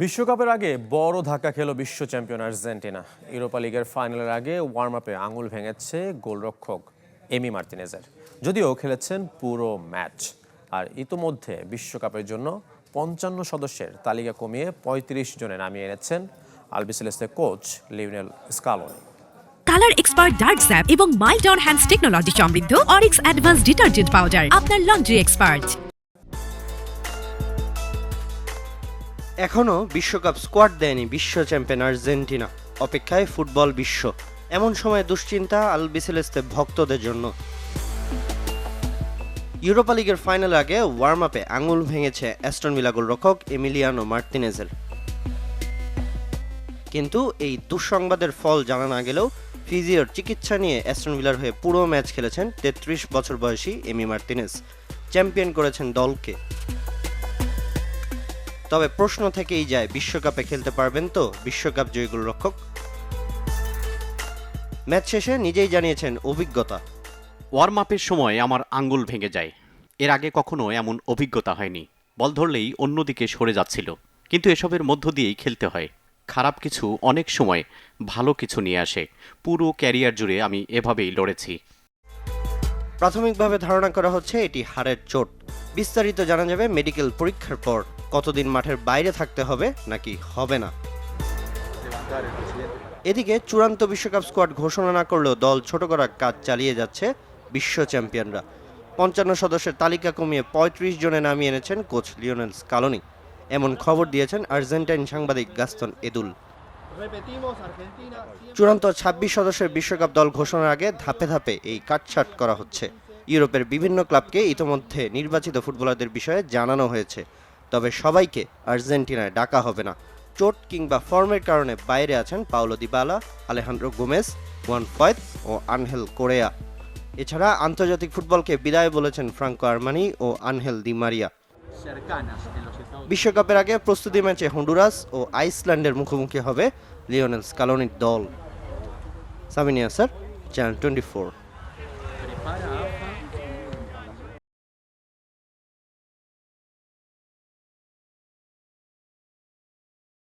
বিশ্বকাপের আগে বড় ধাক্কা খেল বিশ্ব চ্যাম্পিয়ন আর্জেন্টিনা। ইউরোপা লিগের ফাইনালের আগে ওয়ার্ম আপে আঙুল ভেঙেছে গোলরক্ষক এমি মার্তিনেজের। যদিও খেলেছেন পুরো ম্যাচ। আর ইতোমধ্যে বিশ্বকাপের জন্য ৫৫ সদস্যের তালিকা কমিয়ে ৩৫ জনে নামিয়ে এনেছেন Albiceleste coach Lionel Scaloni. Colour expert dark sap এবং মাইল্ড অন হ্যান্ডস টেকনোলজি সমৃদ্ধ অরিক্স অ্যাডভান্স ডিটারজেন্ট পাউডার আপনার লন্ড্রি এক্সপার্ট। এখনও বিশ্বকাপ স্কোয়াড দেয়নি বিশ্ব চ্যাম্পিয়ন আর্জেন্টিনা। অপেক্ষায় ফুটবল বিশ্ব। এমন সময় দুশ্চিন্তা আলবিসেলেস্তে ভক্তদের জন্য। ইউরোপা লিগের ফাইনালের আগে ওয়ার্ম আপে আঙুল ভেঙেছে অ্যাস্টন ভিলা গোলরক্ষক এমিলিয়ানো মার্তিনেজের। কিন্তু এই দুঃসংবাদের ফল জানা না গেলেও ফিজিওর চিকিৎসা নিয়ে অ্যাস্টন ভিলার হয়ে পুরো ম্যাচ খেলেছেন ৩৩ বছর বয়সী এমি মার্তিনেজ। চ্যাম্পিয়ন করেছেন দলকে। তবে প্রশ্ন থেকেই যায়, বিশ্বকাপে খেলতে পারবেন তো বিশ্বকাপ জয়ী গোলরক্ষক? ম্যাচ শেষে নিজেই জানিয়েছেন অভিজ্ঞতা। ওয়ার্ম আপের সময় আমার আঙ্গুল ভেঙে যায়। এর আগে কখনো এমন অভিজ্ঞতা হয়নি। বল ধরলেই অন্যদিকে সরে যাচ্ছিল। কিন্তু এসবের মধ্য দিয়েই খেলতে হয়। খারাপ কিছু অনেক সময় ভালো কিছু নিয়ে আসে। পুরো ক্যারিয়ার জুড়ে আমি এভাবেই লড়েছি। প্রাথমিকভাবে ধারণা করা হচ্ছে এটি হাড়ের চোট। বিস্তারিত জানা যাবে মেডিকেল পরীক্ষার পর। কতদিন মাঠের বাইরে থাকতে হবে নাকি হবে না। এদিকে চূড়ান্ত বিশ্বকাপ স্কোয়াড ঘোষণা না করলেও দল ছোট করার কাজ চালিয়ে যাচ্ছে বিশ্ব চ্যাম্পিয়নরা। ৫৫ সদস্যের তালিকা কমিয়ে ৩৫ জনে নামিয়ে এনেছেন কোচ লিওনেল স্কালোনি। এমন খবর দিয়েছেন আর্জেন্টাইন সাংবাদিক গাস্তন এদুল। চূড়ান্ত ২৬ সদস্যের বিশ্বকাপ দল ঘোষণার আগে ধাপে ধাপে এই কাটছাঁট করা হচ্ছে। ইউরোপের বিভিন্ন ক্লাবকে ইতোমধ্যে নির্বাচিত ফুটবলারদের বিষয়ে জানানো হয়েছে। তবে সবাইকে আর্জেন্টিনায় ডাকা হবে না। চোট কিংবা ফর্মের কারণে বাইরে আছেন Paulo Dybala, Alejandro Gomez, Juan Foyth ও আনহেল কোরেয়া। এছাড়া আন্তর্জাতিক ফুটবলকে বিদায় বলেছেন ফ্রাঙ্কো আরমানি ও আনহেল দি মারিয়া। বিশ্বকাপের আগে প্রস্তুতি ম্যাচে হন্ডুরাস ও আইসল্যান্ডের মুখোমুখি হবে লিওনেল স্কালোনির দল। সামিনিয়া স্যার, চ্যানেল 24।